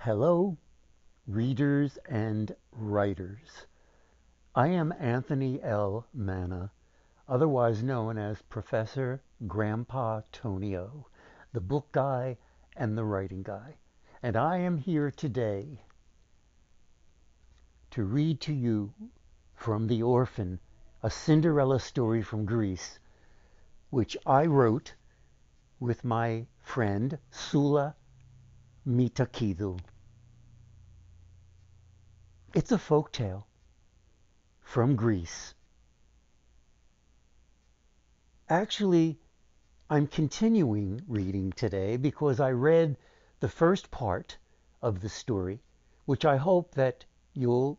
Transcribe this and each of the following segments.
Hello, readers and writers. I am Anthony L. Manna, otherwise known as Professor Grandpa Tonio, the book guy and the writing guy. And I am here today to read to you from The Orphan, a Cinderella story from Greece, which I wrote with my friend Sula Mitakidou. It's a folk tale from Greece. Actually, I'm continuing reading today because I read the first part of the story, which I hope that you'll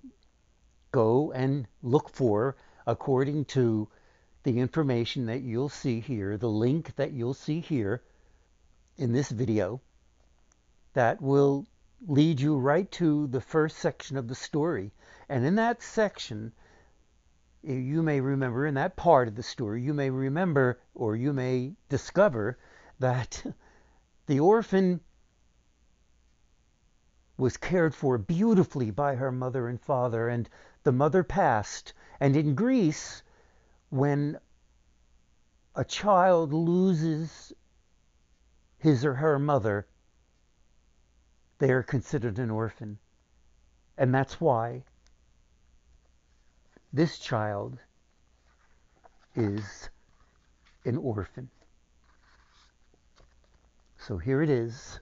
go and look for according to the information that you'll see here, the link that you'll see here in this video, that will lead you right to the first section of the story. And in that section, you may remember, in that part of the story, you may remember or you may discover that the orphan was cared for beautifully by her mother and father, and the mother passed. And in Greece, when a child loses his or her mother, they are considered an orphan. And that's why this child is an orphan. So here it is,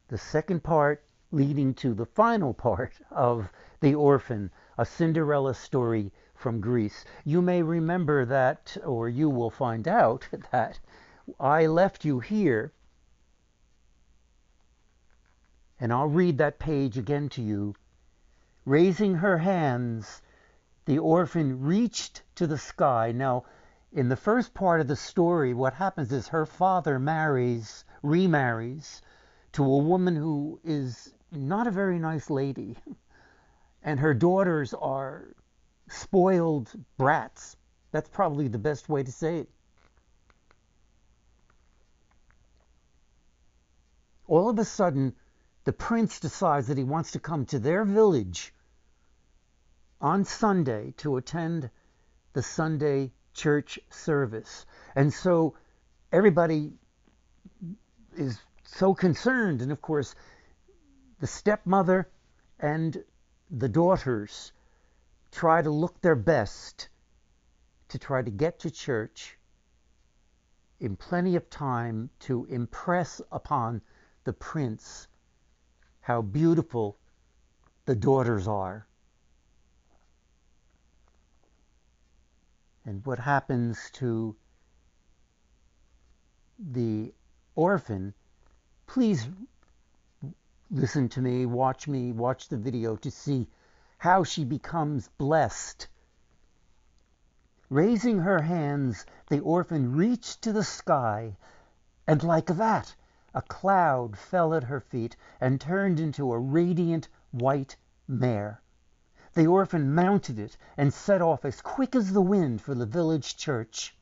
the second part leading to the final part of The Orphan, a Cinderella story from Greece. You may remember that, or you will find out that I left you here, and I'll read that page again to you. Raising her hands, the orphan reached to the sky. Now, in the first part of the story, what happens is her father remarries to a woman who is not a very nice lady, and her daughters are spoiled brats. That's probably the best way to say it. All of a sudden, the prince decides that he wants to come to their village on Sunday to attend the Sunday church service. And so everybody is so concerned. And of course, the stepmother and the daughters try to look their best to try to get to church in plenty of time to impress upon the prince how beautiful the daughters are. And what happens to the orphan, please listen to me, watch the video to see how she becomes blessed. Raising her hands, the orphan reached to the sky, and like that, a cloud fell at her feet and turned into a radiant white mare. The orphan mounted it and set off as quick as the wind for the village church.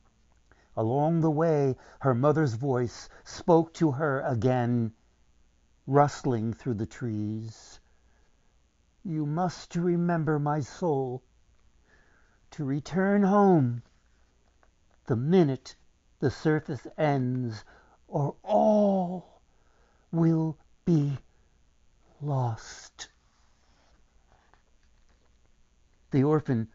Along the way, her mother's voice spoke to her again, rustling through the trees. You must remember, my soul, to return home the minute the surface ends, or all will be lost. The orphan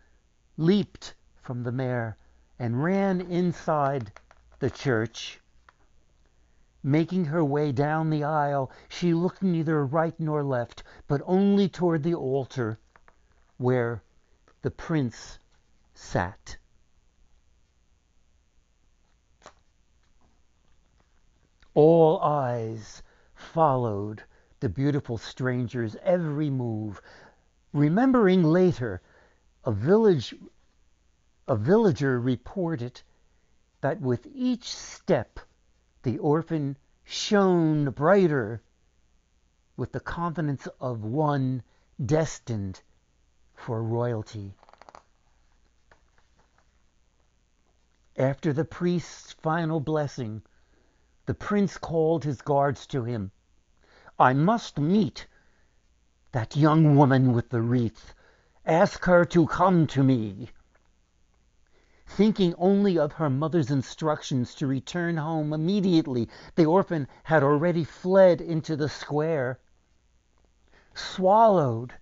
leaped from the mare and ran inside the church. Making her way down the aisle, she looked neither right nor left, but only toward the altar where the prince sat. All eyes followed the beautiful stranger's every move. Remembering later, a villager reported that with each step, the orphan shone brighter with the confidence of one destined for royalty. After the priest's final blessing, the prince called his guards to him. I must meet that young woman with the wreath. Ask her to come to me." Thinking only of her mother's instructions to return home immediately, the orphan had already fled into the square. Swallowed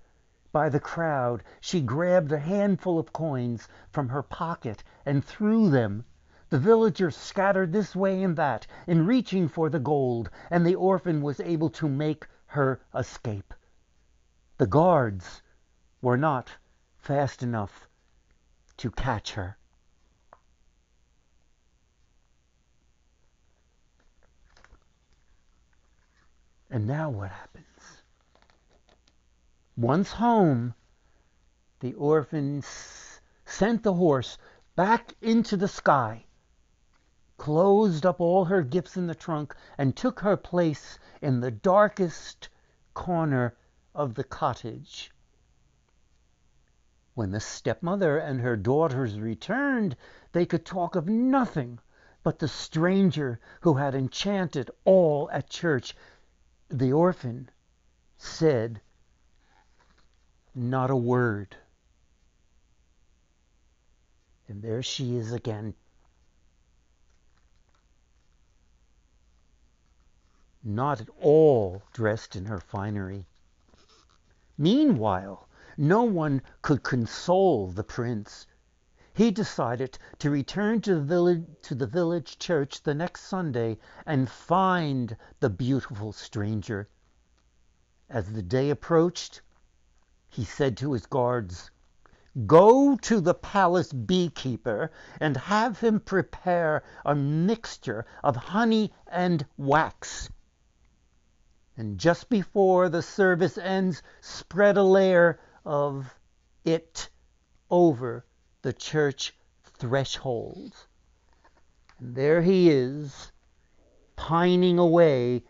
by the crowd, she grabbed a handful of coins from her pocket and threw them. The villagers scattered this way and that in reaching for the gold, and the orphan was able to make her escape. The guards were not fast enough to catch her. And now what happens? Once home, the orphan sent the horse back into the sky, closed up all her gifts in the trunk, and took her place in the darkest corner of the cottage. When the stepmother and her daughters returned, they could talk of nothing but the stranger who had enchanted all at church. The orphan said not a word. And there she is again. Not at all dressed in her finery. Meanwhile, no one could console the prince. He decided to return to the village church the next Sunday and find the beautiful stranger. As the day approached, he said to his guards, "Go to the palace beekeeper and have him prepare a mixture of honey and wax. And just before the service ends, spread a layer of it over the church threshold." And there he is, pining away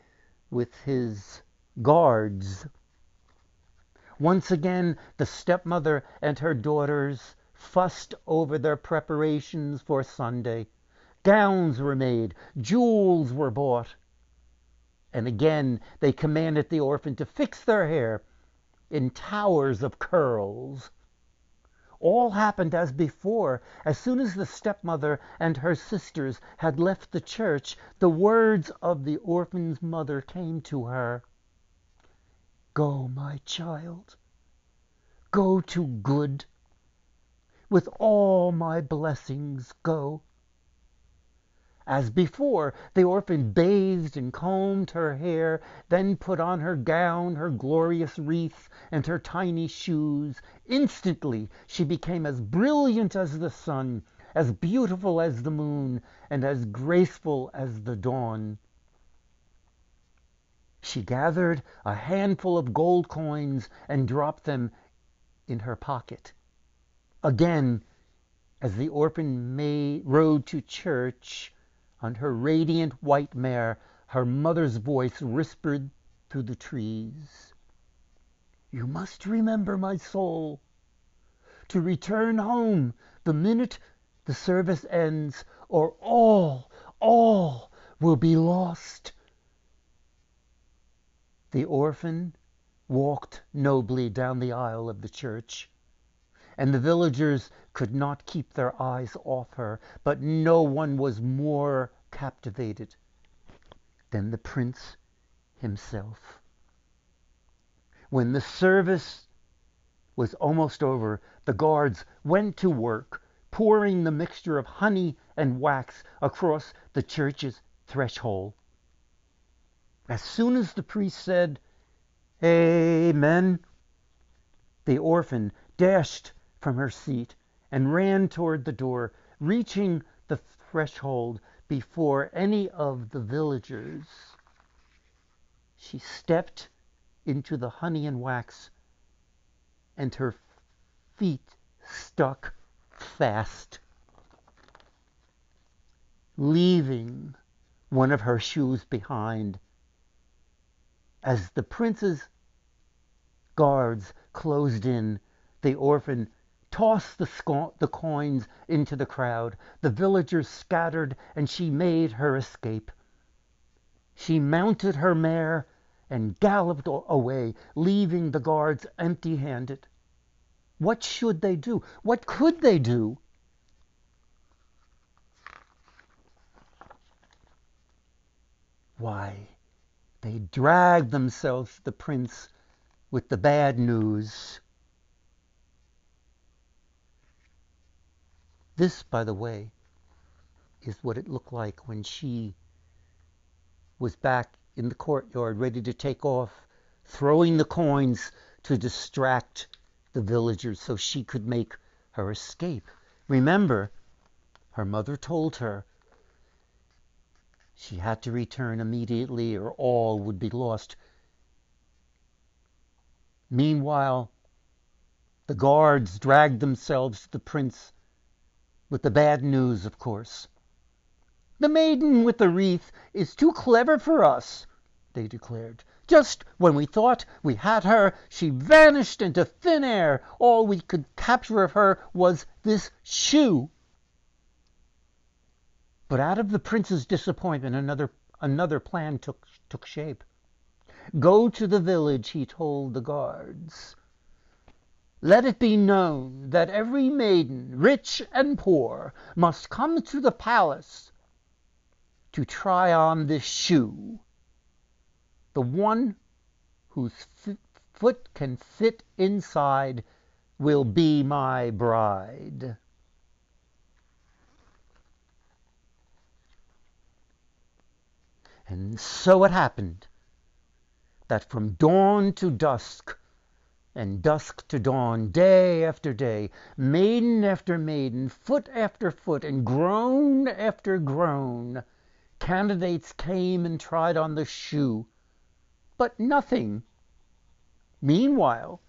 with his guards. Once again, the stepmother and her daughters fussed over their preparations for Sunday. Gowns were made, jewels were bought. And again, they commanded the orphan to fix their hair in towers of curls. All happened as before. As soon as the stepmother and her sisters had left the church, the words of the orphan's mother came to her. "Go, my child, go to good. With all my blessings, go." As before, the orphan bathed and combed her hair, then put on her gown, her glorious wreath, and her tiny shoes. Instantly she became as brilliant as the sun, as beautiful as the moon, and as graceful as the dawn. She gathered a handful of gold coins and dropped them in her pocket. Again, as the orphan rode to church on her radiant white mare, her mother's voice whispered through the trees, "You must remember, my soul, to return home the minute the service ends, or all will be lost." The orphan walked nobly down the aisle of the church, and the villagers could not keep their eyes off her, but no one was more captivated than the prince himself. When the service was almost over, the guards went to work, pouring the mixture of honey and wax across the church's threshold. As soon as the priest said, "Amen," the orphan dashed from her seat and ran toward the door, reaching the threshold before any of the villagers. She stepped into the honey and wax, and her feet stuck fast, leaving one of her shoes behind. As the prince's guards closed in, the orphan tossed the coins into the crowd. The villagers scattered, and she made her escape. She mounted her mare and galloped away, leaving the guards empty-handed. What should they do? What could they do? Why, they dragged themselves to the prince with the bad news. This, by the way, is what it looked like when she was back in the courtyard ready to take off, throwing the coins to distract the villagers so she could make her escape. Remember, her mother told her she had to return immediately or all would be lost. Meanwhile, the guards dragged themselves to the prince with the bad news, of course. "The maiden with the wreath is too clever for us," they declared. "Just when we thought we had her, she vanished into thin air. All we could capture of her was this shoe." But out of the prince's disappointment, another plan took shape. "Go to the village," he told the guards. "Let it be known that every maiden, rich and poor, must come to the palace to try on this shoe. The one whose foot can fit inside will be my bride." And so it happened that from dawn to dusk, and dusk to dawn, day after day, maiden after maiden, foot after foot, and groan after groan, candidates came and tried on the shoe, but nothing. Meanwhile,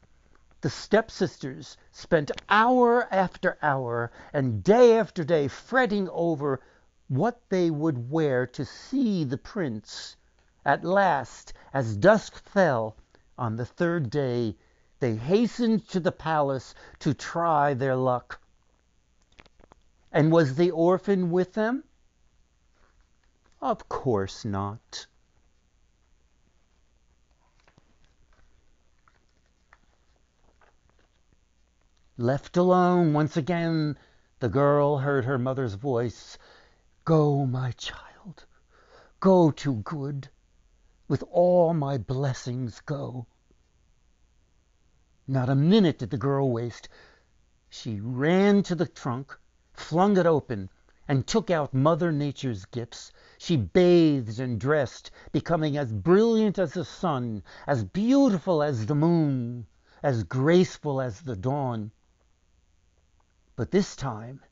the stepsisters spent hour after hour and day after day fretting over what they would wear to see the prince. At last, as dusk fell on the third day, they hastened to the palace to try their luck. And was the orphan with them? Of course not. Left alone once again, the girl heard her mother's voice. "Go, my child, go to good. With all my blessings, go." Not a minute did the girl waste. She ran to the trunk, flung it open, and took out Mother Nature's gifts. She bathed and dressed, becoming as brilliant as the sun, as beautiful as the moon, as graceful as the dawn. But this time,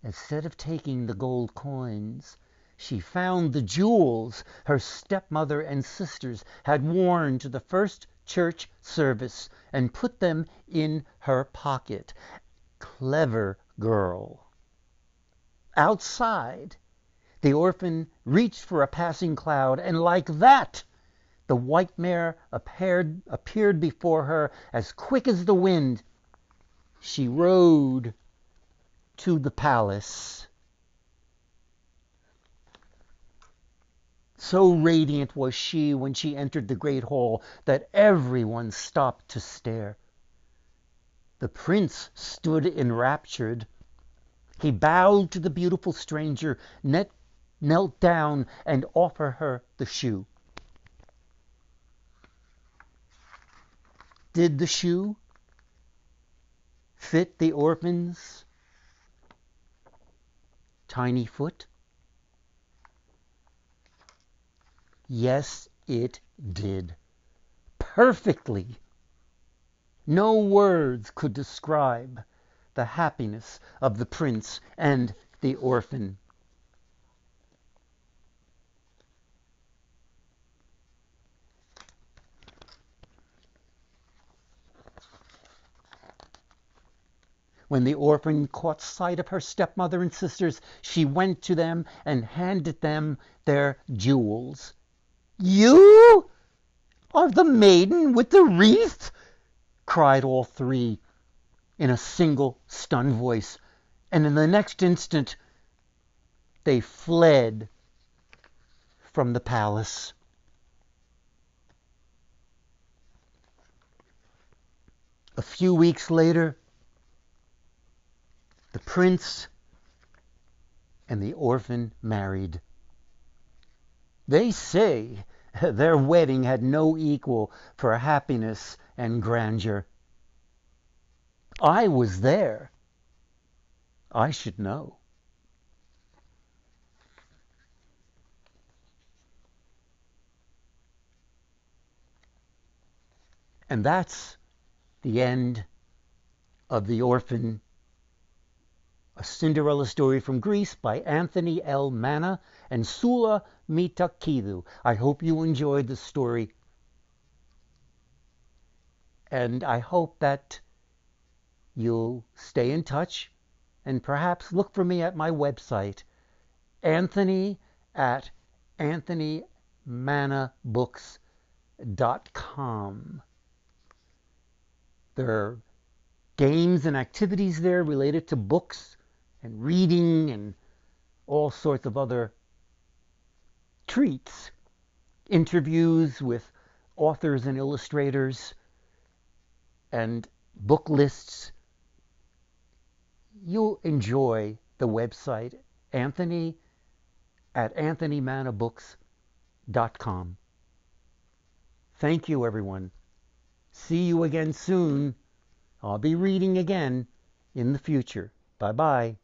instead of taking the gold coins, she found the jewels her stepmother and sisters had worn to the first church service and put them in her pocket. Clever girl. Outside, the orphan reached for a passing cloud, and like that, the white mare appeared before her as quick as the wind. She rode to the palace. So radiant was she when she entered the great hall that everyone stopped to stare. The prince stood enraptured. He bowed to the beautiful stranger, knelt down, and offered her the shoe. Did the shoe fit the orphan's tiny foot? Yes, it did. Perfectly. No words could describe the happiness of the prince and the orphan. When the orphan caught sight of her stepmother and sisters, she went to them and handed them their jewels. "You are the maiden with the wreath?" cried all three in a single stunned voice, and in the next instant they fled from the palace. few weeks later, the prince and the orphan married. They say their wedding had no equal for happiness and grandeur. I was there. I should know. And that's the end of The Orphan, a Cinderella story from Greece by Anthony L Manna and Sula Mitakidou. I hope you enjoyed the story, and I hope that you'll stay in touch and perhaps look for me at my website, Anthony at anthonymannabooks.com. There are games and activities there related to books and reading and all sorts of other treats. Interviews with authors and illustrators and book lists. You'll enjoy the website, Anthony at anthonymannabooks.com. Thank you, everyone. See you again soon. I'll be reading again in the future. Bye-bye.